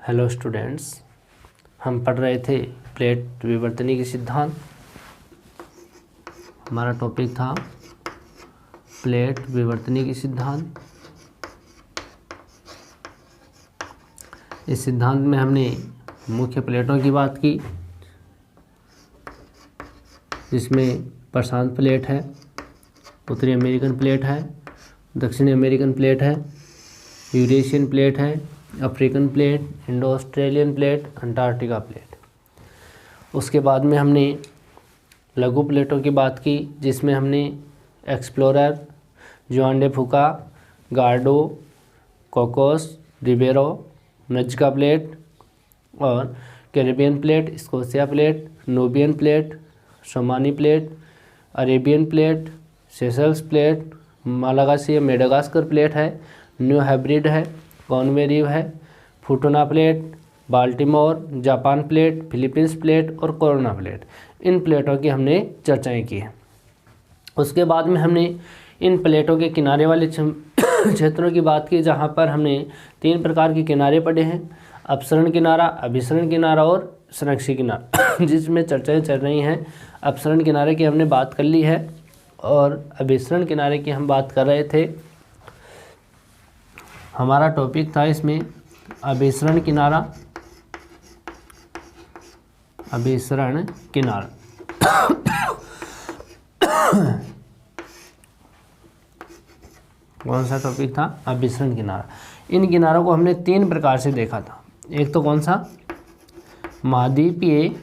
Hello students, हम पढ़ रहे थे प्लेट विवर्तनी के सिद्धांत। हमारा टॉपिक था प्लेट विवर्तनी के सिद्धांत। इस सिद्धांत में हमने मुख्य प्लेटों की बात की, जिसमें प्रशांत प्लेट है, उत्तरी अमेरिकन प्लेट है, दक्षिणी अमेरिकन प्लेट है, यूरेशियन प्लेट है, African plate, Indo Australian plate, Antarctica plate. उसके बाद में हमने लघु प्लेटों की बात की, जिसमें हमने explorer, Juan de Fuca, Gorda, Cocos, रिबेरो, नज्का प्लेट और Caribbean plate, Scotia plate, Nubian plate, Somali plate, Arabian plate, Seychelles plate, Malagasy या मेडागास्कर प्लेट है, न्यू हेब्रिड है, कॉनवे रीव है, Futuna plate, Baltimore, Japan plate, Philippines plate और Corona plate. इन प्लेटों की हमने चर्चाएं की हैं। उसके बाद में हमने इन प्लेटों के किनारे वाले क्षेत्रों की बात की, जहां पर हमने 3 प्रकार के किनारे पढ़े हैं: अपसरण किनारा, अभिसरण किनारा और संरक्षी किनारा। जिसमें चर्चाएं चल रही हैं। अपसरण किनारे की हमने बात कर ली है और अभिसरण किनारे की हम बात कर रहे थे। हमारा टॉपिक था इसमें अभिसरण किनारा, अभिसरण किनारा। कौन सा टॉपिक था? अभिसरण किनारा। इन किनारों को हमने 3 प्रकार से देखा था। एक तो कौन सा? महाद्वीपीय,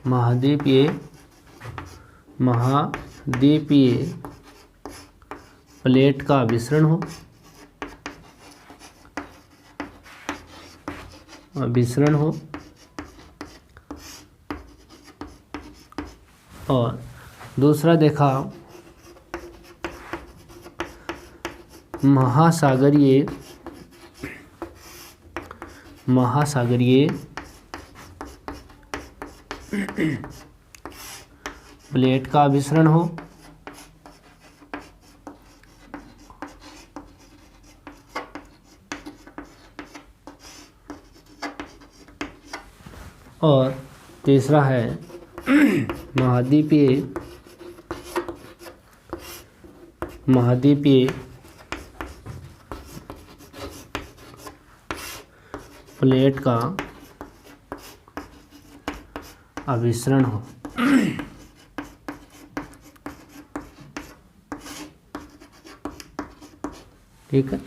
महाद्वीपीय प्लेट का अभिसरण हो, और दूसरा देखा महासागरीय प्लेट का अभिसरण हो, और तीसरा है महाद्वीपीय प्लेट का अभिसरण हो। ठीक है,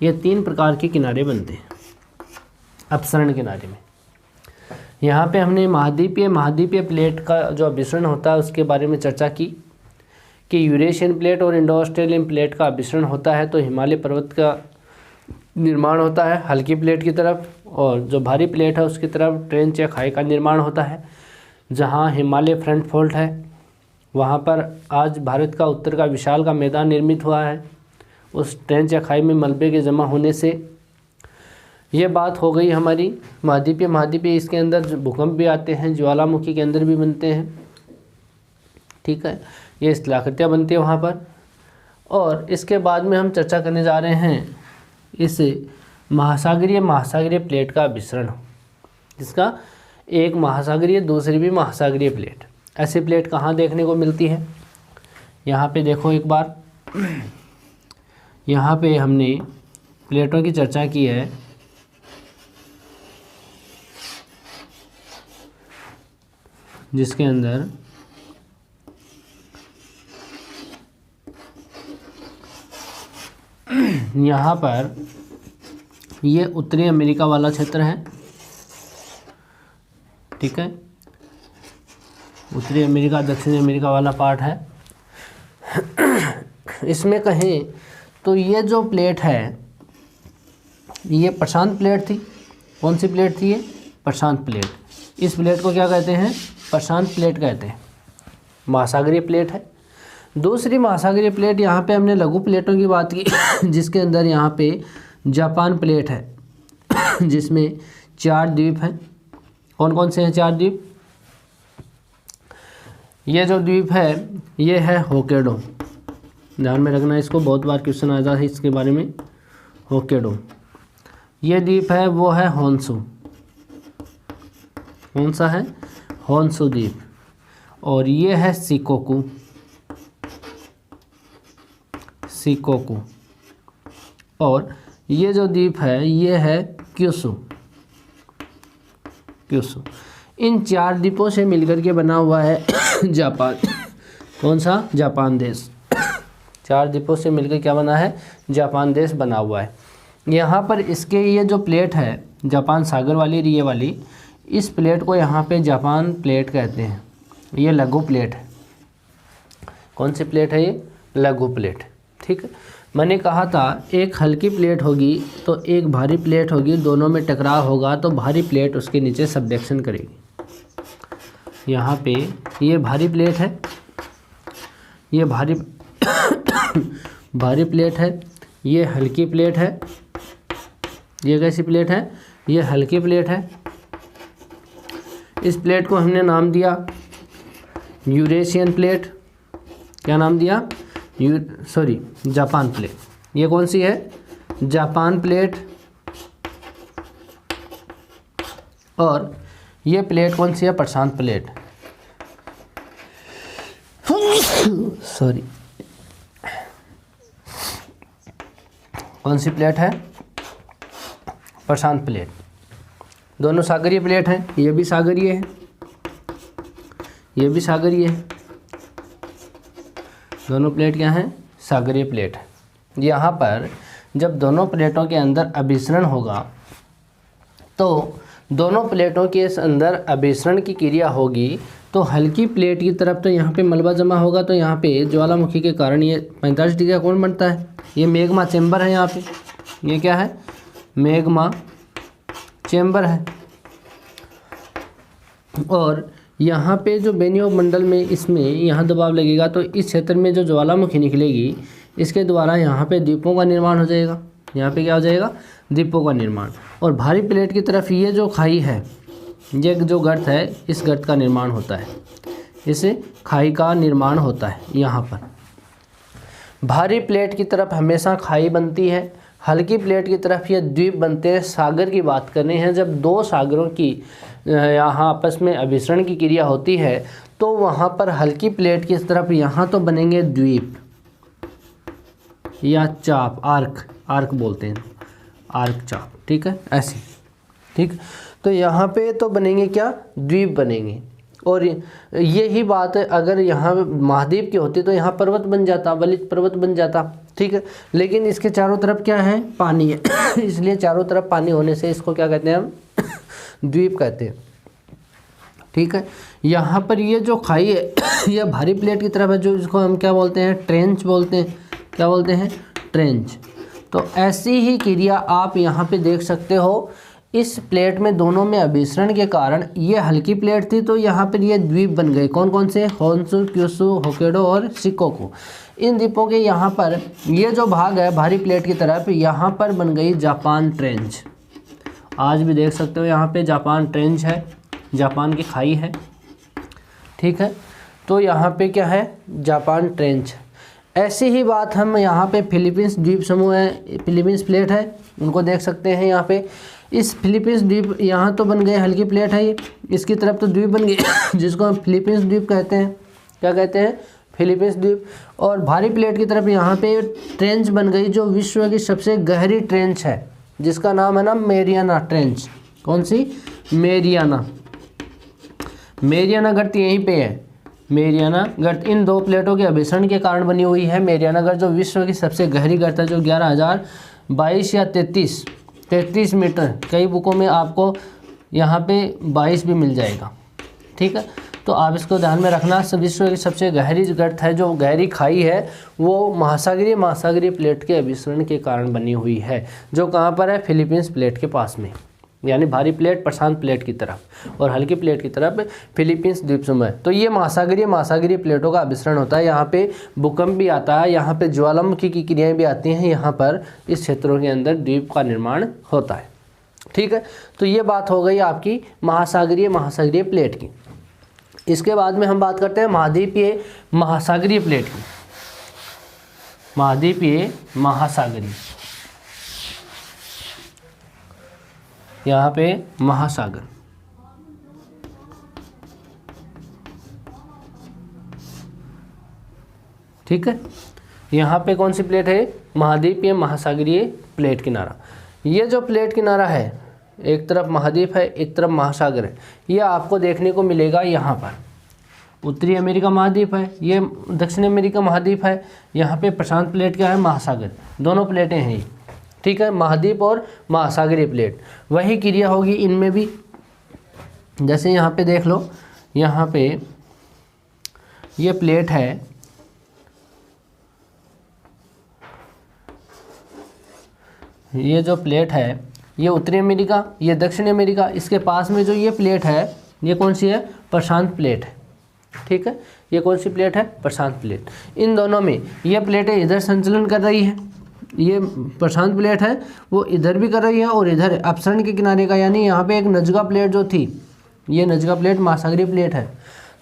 ये 3 प्रकार के किनारे बनते हैं अपसरण किनारे में। यहाँ पे हमने महाद्वीपीय प्लेट का जो अभिसरण होता है उसके बारे में चर्चा की कि यूरेशियन प्लेट और इंडो ऑस्ट्रेलियन प्लेट का अभिसरण होता है तो हिमालय पर्वत का निर्माण होता है हल्की प्लेट की तरफ, और जो भारी प्लेट है उसकी तरफ ट्रेंच या खाई का निर्माण होता है। जहाँ हिमालय फ्रंट फॉल्ट है वहाँ पर आज भारत का उत्तर का विशाल का मैदान निर्मित हुआ है। उस ट्रेंच या खाई में मलबे के जमा होने से ये बात हो गई हमारी महाद्वीपीय। इसके अंदर भूकंप भी आते हैं, ज्वालामुखी के अंदर भी बनते हैं। ठीक है, ये स्थलाकृतियाँ बनती है वहाँ पर। और इसके बाद में हम चर्चा करने जा रहे हैं इस महासागरीय प्लेट का अभिसरण, जिसका एक महासागरीय दूसरी भी महासागरीय प्लेट। ऐसी प्लेट कहाँ देखने को मिलती है? यहाँ पे देखो एक बार, यहाँ पे हमने प्लेटों की चर्चा की है। जिसके अंदर यहाँ पर ये उत्तरी अमेरिका वाला क्षेत्र है। ठीक है, उत्तरी अमेरिका दक्षिणी अमेरिका वाला पार्ट है। इसमें कहें तो ये जो प्लेट है ये प्रशांत प्लेट थी। कौन सी प्लेट थी ये? प्रशांत प्लेट। इस प्लेट को क्या कहते हैं? प्रशांत प्लेट कहते हैं। महासागरीय प्लेट है। दूसरी महासागरीय प्लेट, यहाँ पे हमने लघु प्लेटों की बात की जिसके अंदर यहाँ पे जापान प्लेट है जिसमें 4 द्वीप हैं। कौन कौन से हैं 4 द्वीप? ये जो द्वीप है ये है होक्काइडो, ध्यान में रखना, इसको बहुत बार क्वेश्चन आ जाता है इसके बारे में। होक्काइडो, ये द्वीप है वो है होन्शु, कौन सा है, होन्शु द्वीप। और ये है शिकोकू, शिकोकू। और ये जो द्वीप है ये है क्यूशू, क्यूशू। इन 4 द्वीपों से मिलकर के बना हुआ है जापान। कौन सा, जापान देश। 4 द्वीपों से मिलकर क्या बना है, जापान देश बना हुआ है। यहाँ पर इसके ये जो प्लेट है जापान सागर वाली, ये वाली, इस प्लेट को यहाँ पे जापान प्लेट कहते हैं। ये लघु प्लेट है। कौन सी प्लेट है ये, लघु प्लेट। ठीक है, मैंने कहा था एक हल्की प्लेट होगी तो एक भारी प्लेट होगी, दोनों में टकराव होगा तो भारी प्लेट उसके नीचे सबडक्शन करेगी। यहाँ पे ये भारी प्लेट है, ये भारी भारी प्लेट है, ये हल्की प्लेट है। ये कैसी प्लेट है, ये हल्की प्लेट है। इस प्लेट को हमने नाम दिया यूरेशियन प्लेट। क्या नाम दिया, जापान प्लेट। ये कौन सी है, जापान प्लेट। और ये प्लेट कौन सी है, प्रशांत प्लेट। सॉरी, कौन सी प्लेट है, प्रशांत प्लेट। दोनों सागरीय प्लेट हैं, ये भी सागरीय है, ये भी सागरीय है। दोनों प्लेट क्या हैं, सागरीय प्लेट है। यहाँ पर जब दोनों प्लेटों के अंदर अभिसरण होगा तो दोनों प्लेटों के अंदर अभिसरण की क्रिया होगी तो हल्की प्लेट की तरफ तो यहाँ पे मलबा जमा होगा, तो यहाँ पे ज्वालामुखी के कारण ये 45 डिग्री का कोण बनता है। ये मैग्मा चेंबर है, यहाँ पे ये क्या है, मैग्मा चेंबर है। और यहाँ पे जो बेनियो मंडल में इसमें यहाँ दबाव लगेगा तो इस क्षेत्र में जो ज्वालामुखी निकलेगी इसके द्वारा यहाँ पे द्वीपों का निर्माण हो जाएगा। यहाँ पे क्या हो जाएगा, द्वीपों का निर्माण। और भारी प्लेट की तरफ ये जो खाई है, ये जो गर्त है, इस गर्त का निर्माण होता है, इसे खाई का निर्माण होता है। यहाँ पर भारी प्लेट की तरफ हमेशा खाई बनती है, हल्की प्लेट की तरफ ये द्वीप बनते हैं। सागर की बात करनी है, जब 2 सागरों की यहाँ आपस में अभिसरण की क्रिया होती है तो वहाँ पर हल्की प्लेट की तरफ यहाँ तो बनेंगे द्वीप या चाप, आर्क बोलते हैं, आर्क चाप। ठीक है, ऐसे। ठीक, तो यहाँ पे तो बनेंगे क्या, द्वीप बनेंगे। और यही बात है अगर यहाँ महाद्वीप की होती तो यहाँ पर्वत बन जाता, वलित पर्वत बन जाता। ठीक है, लेकिन इसके चारों तरफ क्या है, पानी है। इसलिए चारों तरफ पानी होने से इसको क्या कहते हैं हम, द्वीप कहते हैं। ठीक है, यहाँ पर ये जो खाई है यह भारी प्लेट की तरफ है, जो इसको हम क्या बोलते हैं, ट्रेंच बोलते हैं। क्या बोलते हैं, ट्रेंच। तो ऐसी ही क्रिया आप यहाँ पे देख सकते हो। इस प्लेट में दोनों में अभिसरण के कारण ये हल्की प्लेट थी तो यहाँ पर ये द्वीप बन गए। कौन कौन से, होन्शु, क्यूशू, होक्काइडो और शिकोकू। इन द्वीपों के यहाँ पर ये जो भाग है भारी प्लेट की तरफ, यहाँ पर बन गई जापान ट्रेंच। आज भी देख सकते हो यहाँ पे जापान ट्रेंच है, जापान की खाई है। ठीक है, तो यहाँ पे क्या है, जापान ट्रेंच। ऐसी ही बात हम यहाँ पे फिलीपींस द्वीप समूह है, फिलीपींस प्लेट है, उनको देख सकते हैं। यहाँ पे इस फिलीपींस द्वीप यहाँ तो बन गए, हल्की प्लेट है ये, इसकी तरफ तो द्वीप बन गई जिसको हम फिलीपींस द्वीप कहते हैं। क्या कहते हैं, फिलीपींस द्वीप। और भारी प्लेट की तरफ यहाँ पे ट्रेंच बन गई, जो विश्व की सबसे गहरी ट्रेंच है, जिसका नाम है ना मेरियाना ट्रेंच। कौन सी, मेरियाना। मेरियाना गर्त यहीं पे है, मेरियाना गर्त इन 2 प्लेटों के अभिसरण के कारण बनी हुई है। मेरियाना गर्त जो विश्व की सबसे गहरी गर्त है, जो 11,022 या 33 मीटर, कई बुकों में आपको यहाँ पे 22 भी मिल जाएगा। ठीक है, तो आप इसको ध्यान में रखना। विश्व की सबसे गहरी गर्त है, जो गहरी खाई है, वो महासागरीय प्लेट के अभिसरण के कारण बनी हुई है, जो कहाँ पर है, फिलीपींस प्लेट के पास में। यानी भारी प्लेट प्रशांत प्लेट की तरफ और हल्की प्लेट की तरफ फिलीपींस द्वीप समूह। तो ये महासागरीय प्लेटों का अभिसरण होता है। यहाँ पे भूकंप भी आता है, यहाँ पे ज्वालामुखी की क्रियाएं भी आती हैं, यहाँ पर इस क्षेत्रों के अंदर द्वीप का निर्माण होता है। ठीक है, तो ये बात हो गई आपकी महासागरीय प्लेट की। इसके बाद में हम बात करते हैं महाद्वीपीय महासागरीय प्लेट की। महाद्वीपीय महासागरीय, यहाँ पे महासागर। ठीक है, यहाँ पे कौन सी प्लेट है? महाद्वीपीय महासागरीय प्लेट किनारा। ये जो प्लेट किनारा है, एक तरफ महाद्वीप है, एक तरफ महासागर है, ये आपको देखने को मिलेगा यहाँ पर। उत्तरी अमेरिका महाद्वीप है, ये दक्षिण अमेरिका महाद्वीप है, यहाँ पे प्रशांत प्लेट क्या है? महासागर। दोनों प्लेटें हैं ये। ठीक है, महाद्वीप और महासागरीय प्लेट। वही क्रिया होगी इनमें भी। जैसे यहाँ पे देख लो, यहाँ पे ये प्लेट है, ये जो प्लेट है ये उत्तरी अमेरिका, ये दक्षिण अमेरिका। इसके पास में जो ये प्लेट है, ये कौन सी है? प्रशांत प्लेट है। ठीक है, ये कौन सी प्लेट है? प्रशांत प्लेट। इन दोनों में ये प्लेटें इधर संचलन कर रही है, ये प्रशांत प्लेट है वो इधर भी कर रही है, और इधर अपसरण के किनारे का, यानी यहाँ पे एक नजगा प्लेट जो थी, ये नजगा प्लेट महासागरीय प्लेट है।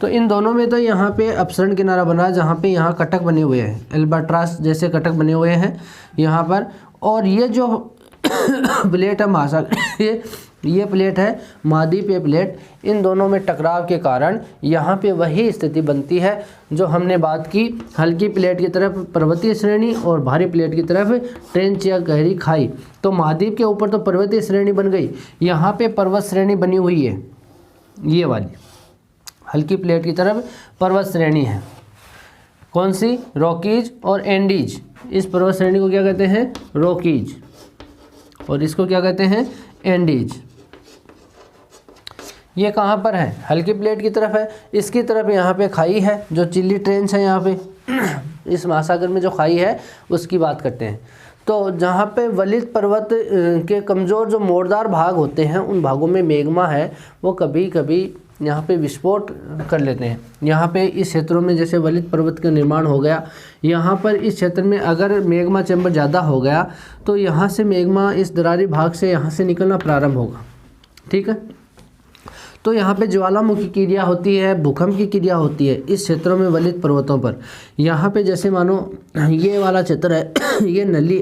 तो इन दोनों में तो यहाँ पे अपसरण किनारा बना है, जहाँ पे यहाँ कटक बने हुए हैं, एल्बाट्रास जैसे कटक बने हुए हैं यहाँ पर। और ये जो प्लेट है महासागर, ये प्लेट है महाद्वीपीय प्लेट। इन दोनों में टकराव के कारण यहाँ पे वही स्थिति बनती है जो हमने बात की, हल्की प्लेट की तरफ पर्वतीय श्रेणी और भारी प्लेट की तरफ ट्रेंच या गहरी खाई। तो महाद्वीप के ऊपर तो पर्वतीय श्रेणी बन गई, यहाँ पे पर्वत श्रेणी बनी हुई है, ये वाली हल्की प्लेट की तरफ पर्वत श्रेणी है। कौन सी? रॉकीज और एंडीज। इस पर्वत श्रेणी को क्या कहते हैं? रॉकीज, और इसको क्या कहते हैं? एंडीज। ये कहाँ पर है? हल्की प्लेट की तरफ है। इसकी तरफ यहाँ पे खाई है, जो चिल्ली ट्रेंच है यहाँ पे इस महासागर में जो खाई है उसकी बात करते हैं। तो जहाँ पे वलित पर्वत के कमज़ोर जो मोड़दार भाग होते हैं, उन भागों में मैग्मा है वो कभी कभी यहाँ पे विस्फोट कर लेते हैं। यहाँ पे इस क्षेत्रों में जैसे वलित पर्वत का निर्माण हो गया, यहाँ पर इस क्षेत्र में अगर मैग्मा चैम्बर ज़्यादा हो गया तो यहाँ से मैग्मा इस दरारी भाग से यहाँ से निकलना प्रारंभ होगा। ठीक है, तो यहाँ पे ज्वालामुखी क्रिया होती है, भूकंप की क्रिया होती है इस क्षेत्रों में वलित पर्वतों पर। यहाँ पे जैसे मानो ये वाला क्षेत्र है, ये नली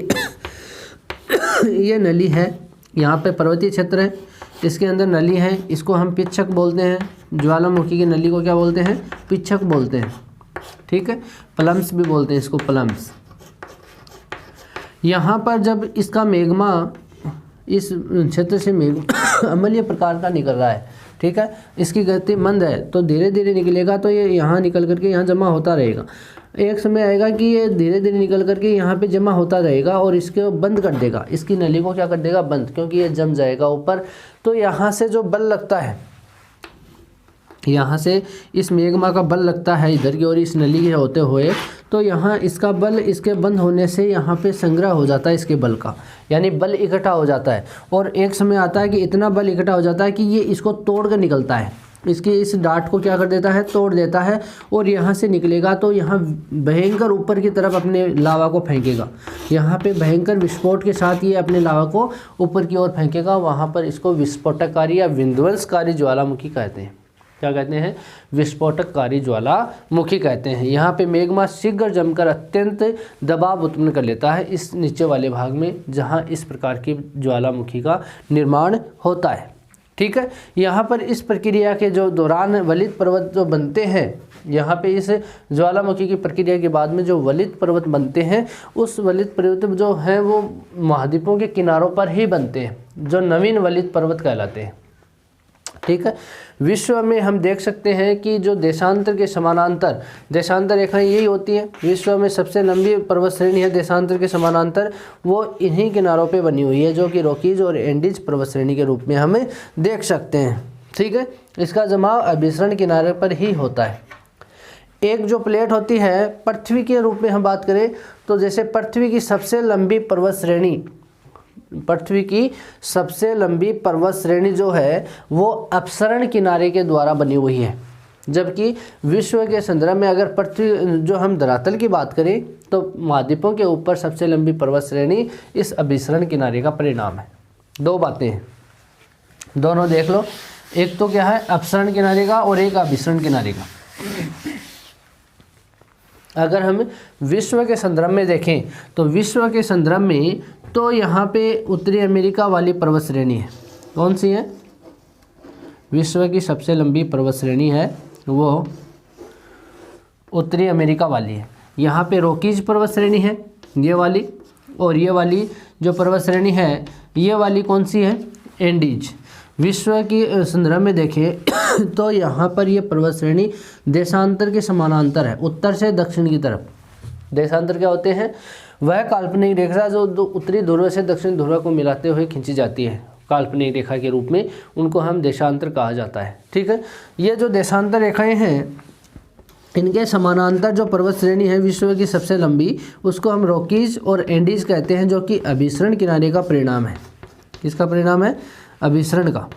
ये नली है, यहाँ पे पर्वतीय क्षेत्र है, इसके अंदर नली है, इसको हम पिच्छक बोलते हैं। ज्वालामुखी की नली को क्या बोलते हैं? पिच्छक बोलते हैं। ठीक है, प्लम्स भी बोलते हैं इसको, प्लम्स। यहाँ पर जब इसका मैग्मा इस क्षेत्र से अम्लीय प्रकार का निकल रहा है, ठीक है, इसकी गति मंद है तो धीरे धीरे निकलेगा, तो ये यहाँ निकल करके यहाँ जमा होता रहेगा। एक समय आएगा कि ये धीरे धीरे निकल करके यहाँ पे जमा होता रहेगा और इसको बंद कर देगा, इसकी नली को क्या कर देगा? बंद, क्योंकि ये जम जाएगा ऊपर। तो यहाँ से जो बल लगता है, यहाँ से इस मैग्मा का बल लगता है इधर की ओर इस नली के होते हुए, तो यहाँ इसका बल इसके बंद होने से यहाँ पे संग्रह हो जाता है इसके बल का, यानी बल इकट्ठा हो जाता है। और एक समय आता है कि इतना बल इकट्ठा हो जाता है कि ये इसको तोड़ कर निकलता है, इसकी इस डाट को क्या कर देता है? तोड़ देता है, और यहाँ से निकलेगा तो यहाँ भयंकर ऊपर की तरफ अपने लावा को फेंकेगा। यहाँ पे भयंकर विस्फोट के साथ ये अपने लावा को ऊपर की ओर फेंकेगा। वहाँ पर इसको विस्फोटकारी या विध्वंसकारी ज्वालामुखी कहते हैं। क्या कहते हैं? विस्फोटककारी ज्वालामुखी कहते हैं। यहाँ पे मैग्मा शीघ्र जमकर अत्यंत दबाव उत्पन्न कर लेता है इस नीचे वाले भाग में, जहाँ इस प्रकार की ज्वालामुखी का निर्माण होता है। ठीक है, यहाँ पर इस प्रक्रिया के जो दौरान वलित पर्वत जो बनते हैं, यहाँ पे इस ज्वालामुखी की प्रक्रिया के बाद में जो वलित पर्वत बनते हैं, उस वलित पर्वत जो हैं वो महाद्वीपों के किनारों पर ही बनते हैं, जो नवीन वलित पर्वत कहलाते हैं। ठीक है, विश्व में हम देख सकते हैं कि जो देशांतर के समानांतर, देशांतर रेखाएं यही होती हैं। विश्व में सबसे लंबी पर्वत श्रेणी है देशांतर के समानांतर, वो इन्हीं किनारों पे बनी हुई है, जो कि रॉकीज और एंडीज पर्वत श्रेणी के रूप में हमें देख सकते हैं। ठीक है, इसका जमाव अभिसरण किनारे पर ही होता है। एक जो प्लेट होती है पृथ्वी के रूप में हम बात करें तो जैसे पृथ्वी की सबसे लंबी पर्वत श्रेणी, पृथ्वी की सबसे लंबी पर्वत श्रेणी जो है वो अपसरण किनारे के द्वारा बनी हुई है, जबकि विश्व के संदर्भ में अगर पृथ्वी जो हम धरातल की बात करें तो महाद्वीपों के ऊपर सबसे लंबी पर्वत श्रेणी इस अभिसरण किनारे का परिणाम है। दो बातें हैं, दोनों देख लो, एक तो क्या है अपसरण किनारे का और एक अभिसरण किनारे का। अगर हम विश्व के संदर्भ में देखें तो विश्व के संदर्भ में तो यहाँ पे उत्तरी अमेरिका वाली पर्वत श्रेणी है। कौन सी है? विश्व की सबसे लंबी पर्वत श्रेणी है वो उत्तरी अमेरिका वाली है। यहाँ पे रॉकीज पर्वत श्रेणी है ये वाली, और ये वाली जो पर्वत श्रेणी है ये वाली कौन सी है? एंडीज। विश्व की संदर्भ में देखें तो यहाँ पर ये पर्वत श्रेणी देशांतर के समानांतर है, उत्तर से दक्षिण की तरफ। देशांतर क्या होते हैं? वह काल्पनिक रेखा जो उत्तरी ध्रुव से दक्षिण ध्रुव को मिलाते हुए खींची जाती है, काल्पनिक रेखा के रूप में, उनको हम देशांतर कहा जाता है। ठीक है, ये जो देशांतर रेखाएं हैं इनके समानांतर जो पर्वत श्रेणी है विश्व की सबसे लंबी, उसको हम रॉकीज और एंडीज कहते हैं, जो कि अभिसरण किनारे का परिणाम है। किसका परिणाम है? अभिसरण का।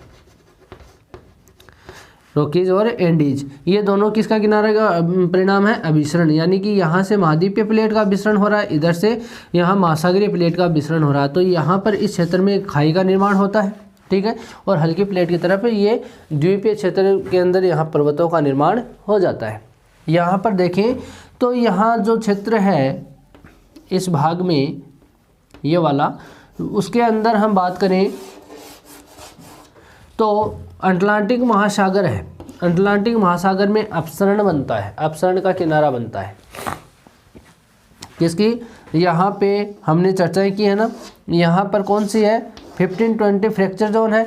रॉकीज और एंडीज ये दोनों किसका किनारे का परिणाम है? अभिसरण। यानी कि यहाँ से महाद्वीपीय प्लेट का विसरण हो रहा है, इधर से यहाँ महासागरीय प्लेट का विसरण हो रहा है। तो यहाँ पर इस क्षेत्र में खाई का निर्माण होता है। ठीक है, और हल्की प्लेट की तरफ ये द्वीपीय क्षेत्र के अंदर यहाँ पर्वतों का निर्माण हो जाता है। यहाँ पर देखें तो यहाँ जो क्षेत्र है इस भाग में ये वाला, उसके अंदर हम बात करें तो अटलांटिक महासागर है। अटलांटिक महासागर में अपसरण बनता है, अपसरण का किनारा बनता है। किसकी? यहाँ पे हमने चर्चा की है ना, यहाँ पर कौन सी है? 1520 फ्रैक्चर जोन है।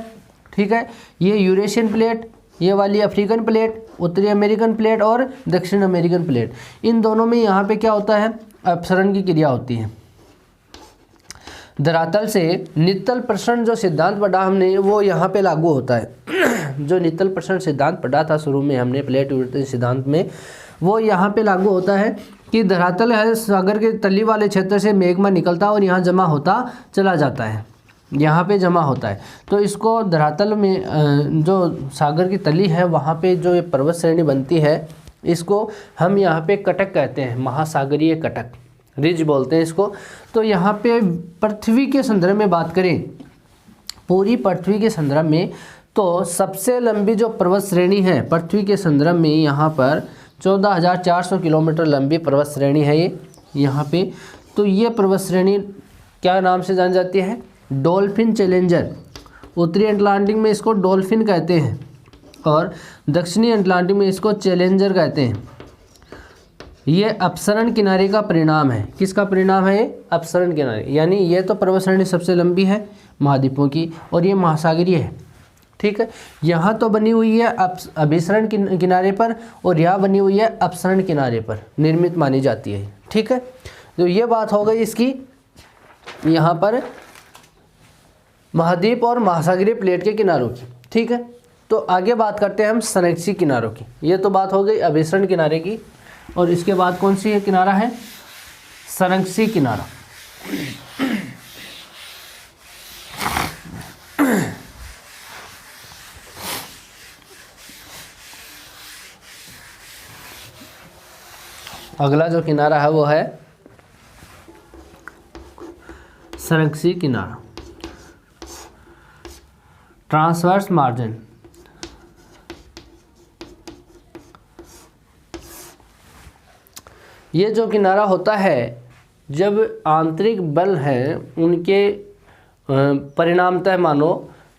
ठीक है, ये यूरेशियन प्लेट, ये वाली अफ्रीकन प्लेट, उत्तरी अमेरिकन प्लेट और दक्षिण अमेरिकन प्लेट, इन दोनों में यहाँ पे क्या होता है? अपसरण की क्रिया होती है। धरातल से नित्तल प्रसरण जो सिद्धांत पढ़ा हमने वो यहाँ पे लागू होता है। जो नित्तल प्रसरण सिद्धांत पढ़ा था शुरू में हमने प्लेट विवर्तन सिद्धांत में, वो यहाँ पे लागू होता है कि धरातल है सागर के तली वाले क्षेत्र से मेघमा निकलता है और यहाँ जमा होता चला जाता है, यहाँ पे जमा होता है। तो इसको धरातल में जो सागर की तली है वहाँ पे जो ये पर्वत श्रेणी बनती है, इसको हम यहाँ पे कटक कहते हैं, महासागरीय कटक, रिज बोलते हैं इसको। तो यहाँ पे पृथ्वी के संदर्भ में बात करें, पूरी पृथ्वी के संदर्भ में, तो सबसे लंबी जो पर्वत श्रेणी है पृथ्वी के संदर्भ में यहाँ पर 14,400 किलोमीटर लंबी पर्वत श्रेणी है ये यहाँ पे। तो ये पर्वत श्रेणी क्या नाम से जानी जाती है? Dolphin challenger. उत्तरी अटलांटिक में इसको डॉल्फिन कहते हैं और दक्षिणी अटलांटिक में इसको चैलेंजर कहते हैं। ये अपसरण किनारे का परिणाम है। किसका परिणाम है ये? अपसरण किनारे। यानी ये तो पर्वत श्रेणी सबसे लंबी है महाद्वीपों की और ये महासागरीय है। ठीक है, यहाँ तो बनी हुई है अभिसरण किनारे पर और यहाँ बनी हुई है अपसरण किनारे पर निर्मित मानी जाती है। ठीक है, तो ये बात हो गई इसकी यहाँ पर महाद्वीप और महासागरीय प्लेट के किनारों की। ठीक है, तो आगे बात करते हैं हम संरक्षित किनारों की। ये तो बात हो गई अभिसरण किनारे की, और इसके बाद कौन सी है किनारा है? संरक्षित किनारा। अगला जो किनारा है वो है संरक्षित किनारा, ट्रांसवर्स मार्जिन। ये जो किनारा होता है, जब आंतरिक बल हैं उनके परिणामतः मानो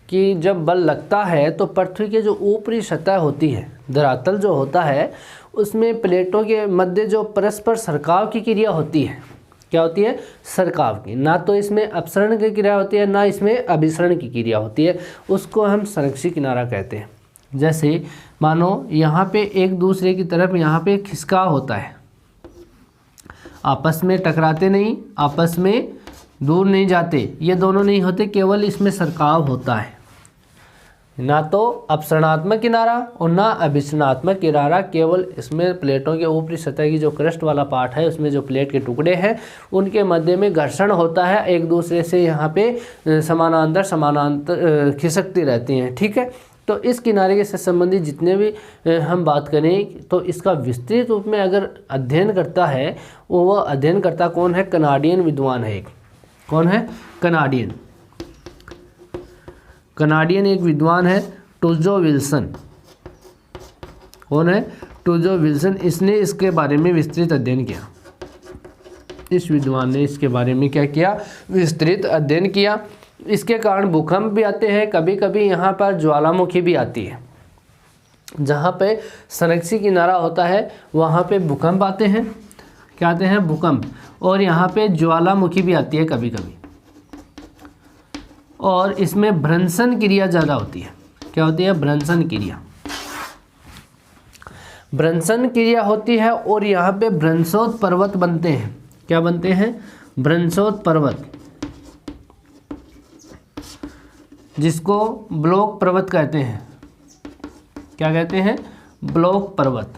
कि जब बल लगता है तो पृथ्वी के जो ऊपरी सतह होती है, धरातल जो होता है, उसमें प्लेटों के मध्य जो परस्पर सरकाव की क्रिया होती है, क्या होती है? सरकाव की। ना तो इसमें अपसरण की क्रिया होती है ना इसमें अभिसरण की क्रिया होती है, उसको हम संरक्षित किनारा कहते हैं। जैसे मानो यहाँ पे एक दूसरे की तरफ यहाँ पे खिसकाव होता है, आपस में टकराते नहीं, आपस में दूर नहीं जाते, ये दोनों नहीं होते, केवल इसमें सरकाव होता है। ना तो अपसरणात्मक किनारा और ना अभिसरणात्मक किनारा, केवल इसमें प्लेटों के ऊपरी सतह की जो क्रस्ट वाला पार्ट है उसमें जो प्लेट के टुकड़े हैं उनके मध्य में घर्षण होता है, एक दूसरे से यहाँ पे समानांतर खिसकती रहती हैं। ठीक है, तो इस किनारे के से संबंधित जितने भी हम बात करें तो इसका विस्तृत रूप में अगर अध्ययन करता है, वो अध्ययन करता कौन है? कनाडियन विद्वान है एक। कौन है? कनाडियन। कनाडियन एक विद्वान है, टुजो विल्सन। कौन है? टूजो विल्सन, इसने इसके बारे में विस्तृत अध्ययन किया। इस विद्वान ने इसके बारे में क्या किया? विस्तृत अध्ययन किया। इसके कारण भूकंप भी आते हैं, कभी कभी यहाँ पर ज्वालामुखी भी आती है। जहाँ पे संरक्षित किनारा होता है वहाँ पे भूकंप आते हैं। क्या आते हैं? भूकंप। और यहाँ पे ज्वालामुखी भी आती है कभी कभी। और इसमें भ्रंशन क्रिया ज़्यादा होती है। क्या होती है? भ्रंशन क्रिया। भ्रंशन क्रिया होती है और यहाँ पे भ्रंशोत पर्वत बनते हैं। क्या बनते हैं? भ्रंशोत पर्वत, जिसको ब्लॉक पर्वत कहते हैं। क्या कहते हैं? ब्लॉक पर्वत।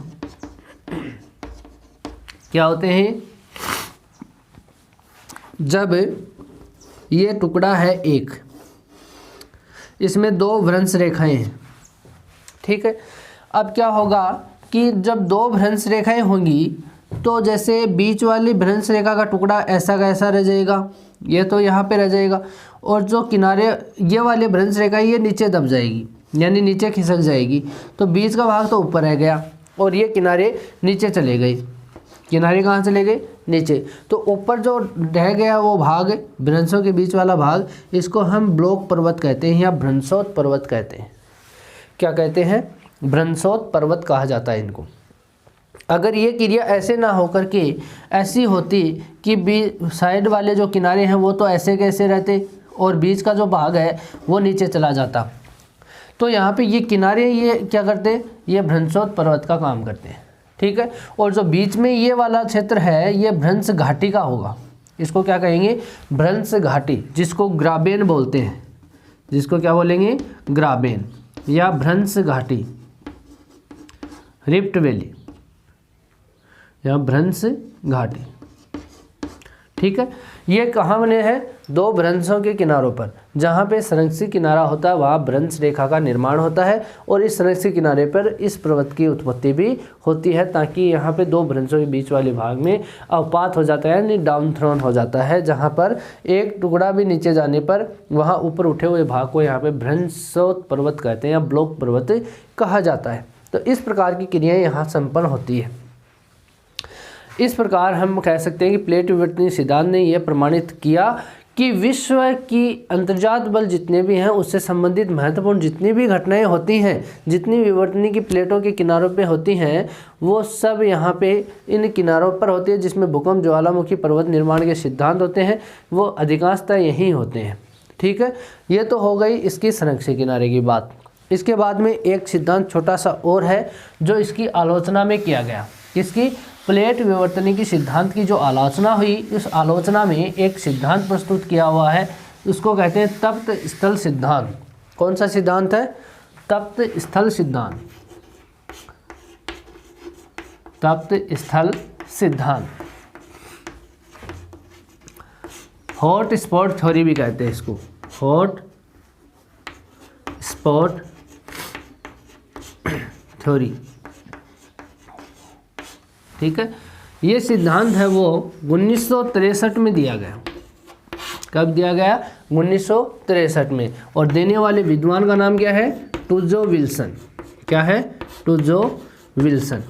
क्या होते हैं? जब ये टुकड़ा है एक, इसमें दो भ्रंश रेखाएं हैं, ठीक है। अब क्या होगा कि जब दो भ्रंश रेखाएं होंगी तो जैसे बीच वाली भ्रंश रेखा का टुकड़ा ऐसा का ऐसा रह जाएगा, ये तो यहाँ पे रह जाएगा, और जो किनारे ये वाली भ्रंश रेखा ये नीचे दब जाएगी, यानी नीचे खिसक जाएगी। तो बीच का भाग तो ऊपर रह गया और ये किनारे नीचे चले गए। किनारे कहाँ चले गए? नीचे। तो ऊपर जो रह गया वो भाग, भ्रंशों के बीच वाला भाग, इसको हम ब्लॉक पर्वत कहते हैं या भ्रंशोत पर्वत कहते हैं। क्या कहते हैं? भ्रंशोत पर्वत कहा जाता है इनको। अगर ये क्रिया ऐसे ना होकर के ऐसी होती कि साइड वाले जो किनारे हैं वो तो ऐसे कैसे रहते और बीच का जो भाग है वो नीचे चला जाता, तो यहाँ पे ये किनारे ये क्या करते? ये भ्रंशोत पर्वत का काम करते हैं, ठीक है। और जो बीच में ये वाला क्षेत्र है ये भ्रंश घाटी का होगा। इसको क्या कहेंगे? भ्रंश घाटी, जिसको ग्राबेन बोलते हैं। जिसको क्या बोलेंगे? ग्राबेन या भ्रंश घाटी, रिफ्ट वैली या भ्रंश घाटी, ठीक है। ये कहाँ बने हैं? दो भ्रंशों के किनारों पर। जहाँ पे संरक्षित किनारा होता है वहाँ भ्रंश रेखा का निर्माण होता है और इस संरक्षित किनारे पर इस पर्वत की उत्पत्ति भी होती है, ताकि यहाँ पे दो भ्रंशों के बीच वाले भाग में अवपात हो जाता है, यानी डाउन थ्रोन हो जाता है। जहाँ पर एक टुकड़ा भी नीचे जाने पर वहाँ ऊपर उठे हुए भाग को यहाँ पे भ्रंशोत पर्वत कहते हैं या ब्लॉक पर्वत कहा जाता है। तो इस प्रकार की क्रियाएँ यहाँ संपन्न होती है। इस प्रकार हम कह सकते हैं कि प्लेट विवर्तनीय सिद्धांत ने यह प्रमाणित किया कि विश्व की अंतर्जात बल जितने भी हैं उससे संबंधित महत्वपूर्ण जितनी भी घटनाएं होती हैं, जितनी विवर्तनी की प्लेटों के किनारों पे होती हैं, वो सब यहाँ पे इन किनारों पर होती है, जिसमें भूकंप, ज्वालामुखी, पर्वत निर्माण के सिद्धांत होते हैं, वो अधिकांशतः यहीं होते हैं, ठीक है। ये तो हो गई इसकी संरक्षित किनारे की बात। इसके बाद में एक सिद्धांत छोटा सा और है जो इसकी आलोचना में किया गया। किसकी? प्लेट विवर्तनी की सिद्धांत की जो आलोचना हुई, उस आलोचना में एक सिद्धांत प्रस्तुत किया हुआ है, उसको कहते हैं तप्त स्थल सिद्धांत। कौन सा सिद्धांत है? तप्त स्थल सिद्धांत। तप्त स्थल सिद्धांत, हॉट स्पॉट थ्योरी भी कहते हैं इसको, हॉट स्पॉट थ्योरी, ठीक है। ये सिद्धांत है वो 1963 में दिया गया। कब दिया गया? 1963 में। और देने वाले विद्वान का नाम क्या है? टूजो विल्सन। क्या है? टूजो विल्सन।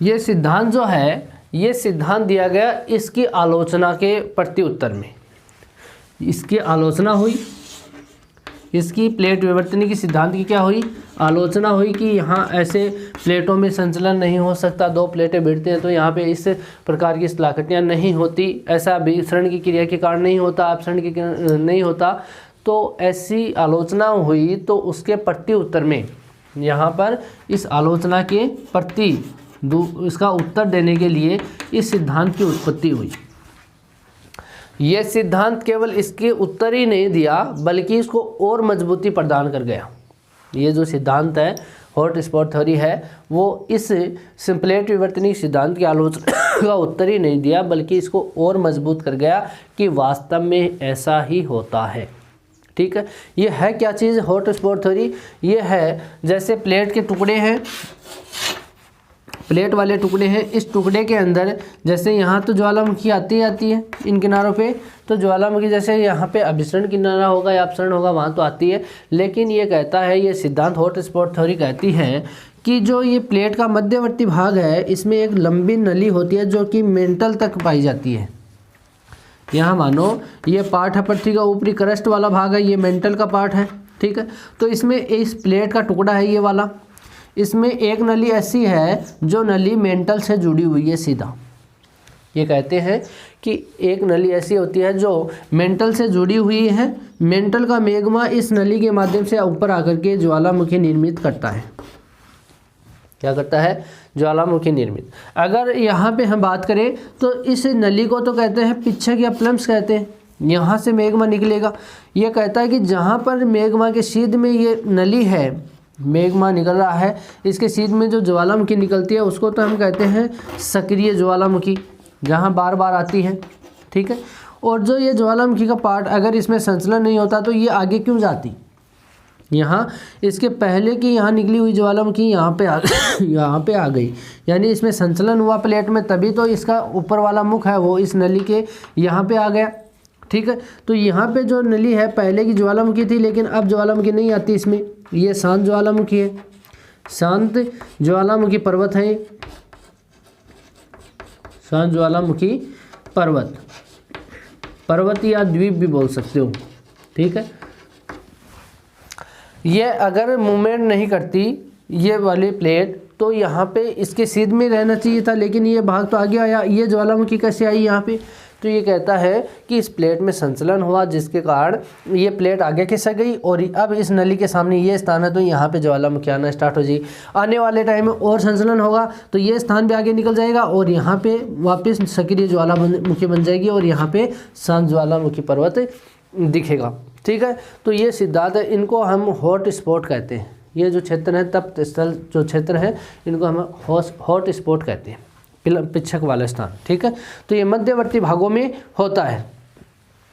ये सिद्धांत जो है, ये सिद्धांत दिया गया इसकी आलोचना के प्रत्युत्तर में। इसकी आलोचना हुई, इसकी प्लेट विवर्तनी की सिद्धांत की क्या हुई? आलोचना हुई कि यहाँ ऐसे प्लेटों में संचलन नहीं हो सकता, दो प्लेटें भिड़ते हैं तो यहाँ पे इस प्रकार की स्थलाकृतियाँ नहीं होती, ऐसा विसरण की क्रिया के कारण नहीं होता, अपसरण की नहीं होता। तो ऐसी आलोचना हुई, तो उसके प्रत्युत्तर में यहाँ पर इस आलोचना के प्रति इसका उत्तर देने के लिए इस सिद्धांत की उत्पत्ति हुई। यह सिद्धांत केवल इसके उत्तर ही नहीं दिया बल्कि इसको और मजबूती प्रदान कर गया। ये जो सिद्धांत है, हॉट स्पॉट थ्योरी है, वो इस प्लेट विवर्तनी सिद्धांत की आलोचना का उत्तर ही नहीं दिया बल्कि इसको और मजबूत कर गया कि वास्तव में ऐसा ही होता है, ठीक है। ये है क्या चीज़? Hot spot theory. ये है जैसे प्लेट के टुकड़े हैं, प्लेट वाले टुकड़े हैं। इस टुकड़े के अंदर जैसे यहाँ तो ज्वालामुखी आती है इन किनारों पे, तो ज्वालामुखी जैसे यहाँ पे अभिसरण किनारा होगा या अपसरण होगा वहाँ तो आती है, लेकिन ये कहता है, ये सिद्धांत हॉट स्पॉट थ्योरी कहती है कि जो ये प्लेट का मध्यवर्ती भाग है इसमें एक लंबी नली होती है जो कि मेंटल तक पाई जाती है। यहाँ मानो ये पार्ट है पृथ्वी का ऊपरी क्रस्ट वाला भाग है, ये मेंटल का पार्ट है, ठीक है। तो इसमें इस प्लेट का टुकड़ा है ये वाला, इसमें एक नली ऐसी है जो नली मेंटल से जुड़ी हुई है सीधा। ये कहते हैं कि एक नली ऐसी होती है जो मेंटल से जुड़ी हुई है, मेंटल का मैग्मा इस नली के माध्यम से ऊपर आकर के ज्वालामुखी निर्मित करता है। क्या करता है? ज्वालामुखी निर्मित। अगर यहाँ पे हम बात करें तो इस नली को तो कहते हैं पिच्छक या प्लम्स कहते हैं, यहाँ से मैग्मा निकलेगा। ये कहता है कि जहाँ पर मैग्मा के सीध में ये नली है, मैग्मा निकल रहा है, इसके सीध में जो ज्वालामुखी निकलती है उसको तो हम कहते हैं सक्रिय ज्वालामुखी, जहाँ बार बार आती है, ठीक है। और जो ये ज्वालामुखी का पार्ट अगर इसमें संचलन नहीं होता तो ये आगे क्यों जाती? यहाँ इसके पहले की यहाँ निकली हुई ज्वालामुखी यहाँ पे आ गई, यानी इसमें संचलन हुआ प्लेट में, तभी तो इसका ऊपर वाला मुख है वो इस नली के यहाँ पे आ गया, ठीक है। तो यहाँ पे जो नली है पहले की ज्वालामुखी थी, लेकिन अब ज्वालामुखी नहीं आती इसमें, ये शांत ज्वालामुखी है, शांत ज्वालामुखी पर्वत है, शांत ज्वालामुखी पर्वत या द्वीप भी बोल सकते हो, ठीक है। ये अगर मूवमेंट नहीं करती ये वाली प्लेट तो यहाँ पे इसके सीध में रहना चाहिए था, लेकिन ये भाग तो आगे आया। ये ज्वालामुखी कैसे आई यहाँ पे? तो ये कहता है कि इस प्लेट में संचलन हुआ जिसके कारण ये प्लेट आगे खिसक गई और अब इस नली के सामने ये स्थान है तो यहाँ पे ज्वालामुखी आना स्टार्ट हो जाएगी। आने वाले टाइम में और संचलन होगा तो ये स्थान भी आगे निकल जाएगा और यहाँ पे वापस सक्रिय ज्वालामुखी बन जाएगी और यहाँ पे शांत ज्वालामुखी पर्वत दिखेगा, ठीक है। तो ये सिद्धांत है, इनको हम हॉट स्पॉट कहते हैं। ये जो क्षेत्र है तप्त स्थल जो क्षेत्र है इनको हम हॉट स्पॉट कहते हैं, पिच्छक वाला स्थान, ठीक है। तो ये मध्यवर्ती भागों में होता है।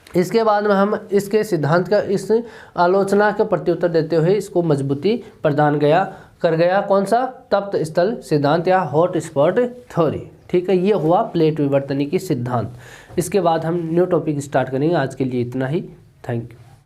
इसके बाद में हम इसके सिद्धांत का इस आलोचना का प्रत्युत्तर देते हुए इसको मजबूती प्रदान कर गया कौन सा? तप्त स्थल सिद्धांत या हॉट स्पॉट थ्योरी, ठीक है। ये हुआ प्लेट विवर्तनी की सिद्धांत। इसके बाद हम न्यू टॉपिक स्टार्ट करेंगे। आज के लिए इतना ही। Thank you.